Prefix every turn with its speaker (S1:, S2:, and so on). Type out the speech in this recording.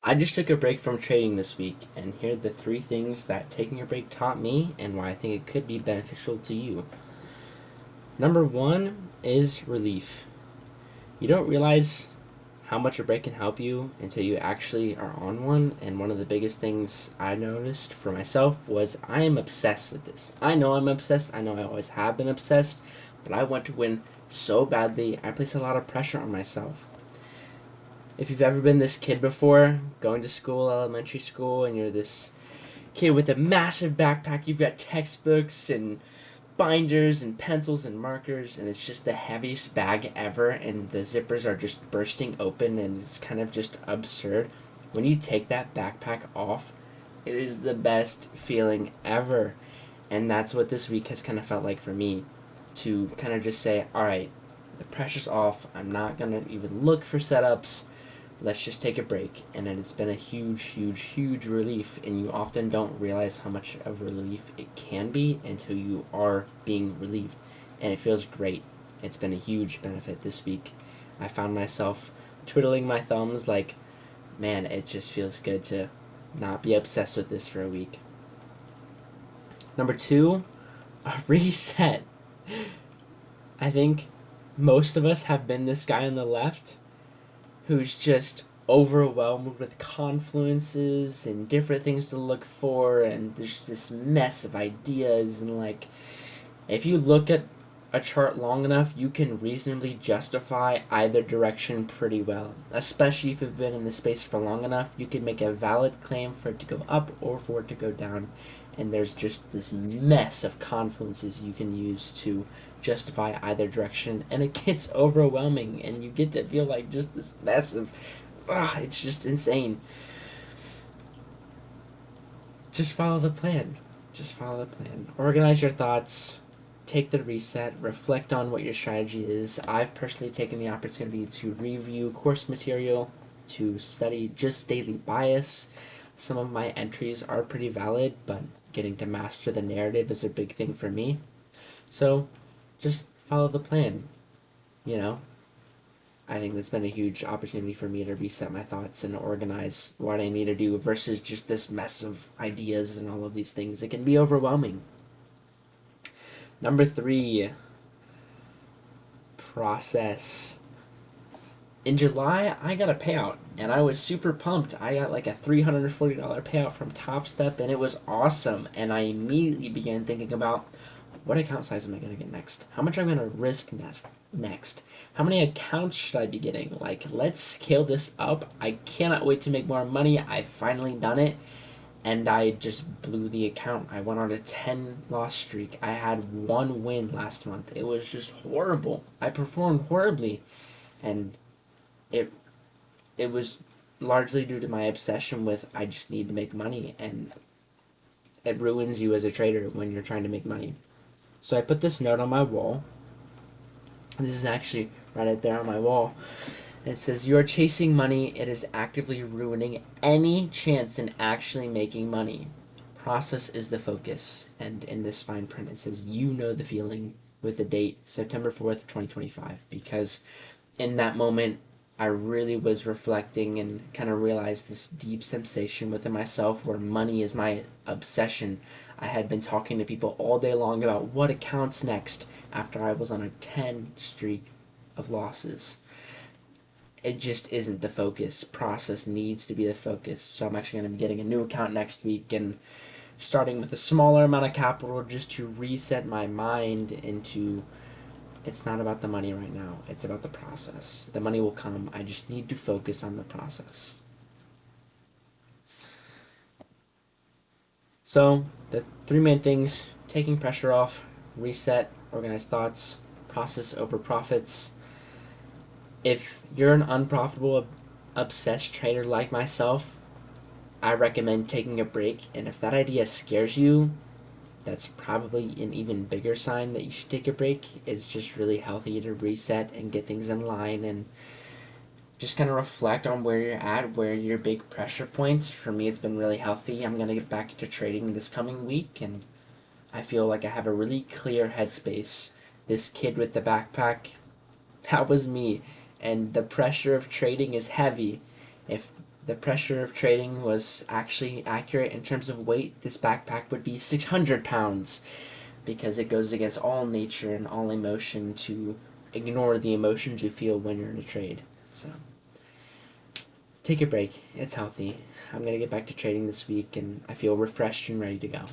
S1: I just took a break from trading this week, and here are the three things that taking a break taught me and why I think it could be beneficial to you. Number one is relief. You don't realize how much a break can help you until you actually are on one, and one of the biggest things I noticed for myself was I am obsessed with this. I know I'm obsessed, I know I always have been obsessed, but I want to win so badly, I place a lot of pressure on myself. If you've ever been this kid before, going to school, elementary school, and you're this kid with a massive backpack, you've got textbooks and binders and pencils and markers, and it's just the heaviest bag ever, and the zippers are just bursting open, and it's kind of just absurd. When you take that backpack off, it is the best feeling ever. And that's what this week has kind of felt like for me, to kind of just say, all right, the pressure's off. I'm not going to even look for setups. Let's just take a break. And then it's been a huge, huge, huge relief. And you often don't realize how much of a relief it can be until you are being relieved. And it feels great. It's been a huge benefit this week. I found myself twiddling my thumbs like, man, it just feels good to not be obsessed with this for a week. Number two, a reset. I think most of us have been this guy on the left who's just overwhelmed with confluences and different things to look for, and there's this mess of ideas, and like, if you look at a chart long enough, you can reasonably justify either direction pretty well. Especially if you've been in the space for long enough, you can make a valid claim for it to go up or for it to go down. And there's just this mess of confluences you can use to justify either direction, and it gets overwhelming, and you get to feel like just this mess of, it's just insane. Just follow the plan. Just follow the plan. Organize your thoughts. Take the reset, reflect on what your strategy is. I've personally taken the opportunity to review course material, to study just daily bias. Some of my entries are pretty valid, but getting to master the narrative is a big thing for me. So just follow the plan, you know? I think that's been a huge opportunity for me to reset my thoughts and organize what I need to do versus just this mess of ideas and all of these things. It can be overwhelming. Number three, process. In July, I got a payout, and I was super pumped. I got like a $340 payout from Topstep, and it was awesome. And I immediately began thinking about, what account size am I going to get next? How much I'm going to risk next? How many accounts should I be getting? Like, let's scale this up. I cannot wait to make more money. I've finally done it. And I just blew the account. I went on a 10 loss streak. I had one win last month. It was just horrible. I performed horribly, and it it was largely due to my obsession with, I just need to make money, and it ruins you as a trader when you're trying to make money. So I put this note on my wall. This is actually right up there on my wall. It says, you are chasing money. It is actively ruining any chance in actually making money. Process is the focus. And in this fine print, it says, you know the feeling, with the date September 4th, 2025. Because in that moment, I really was reflecting and kind of realized this deep sensation within myself where money is my obsession. I had been talking to people all day long about what accounts next after I was on a 10 streak of losses. It just isn't the focus. Process needs to be the focus. So I'm actually going to be getting a new account next week and starting with a smaller amount of capital just to reset my mind into, it's not about the money right now. It's about the process. The money will come. I just need to focus on the process. So the three main things: taking pressure off, reset, organize thoughts, process over profits. If you're an unprofitable, obsessed trader like myself, I recommend taking a break. And if that idea scares you, that's probably an even bigger sign that you should take a break. It's just really healthy to reset and get things in line and just kind of reflect on where you're at, where your big pressure points. For me, it's been really healthy. I'm going to get back to trading this coming week, and I feel like I have a really clear headspace. This kid with the backpack, that was me. And the pressure of trading is heavy. If the pressure of trading was actually accurate in terms of weight, this backpack would be 600 pounds because it goes against all nature and all emotion to ignore the emotions you feel when you're in a trade. So take a break. It's healthy. I'm going to get back to trading this week and I feel refreshed and ready to go.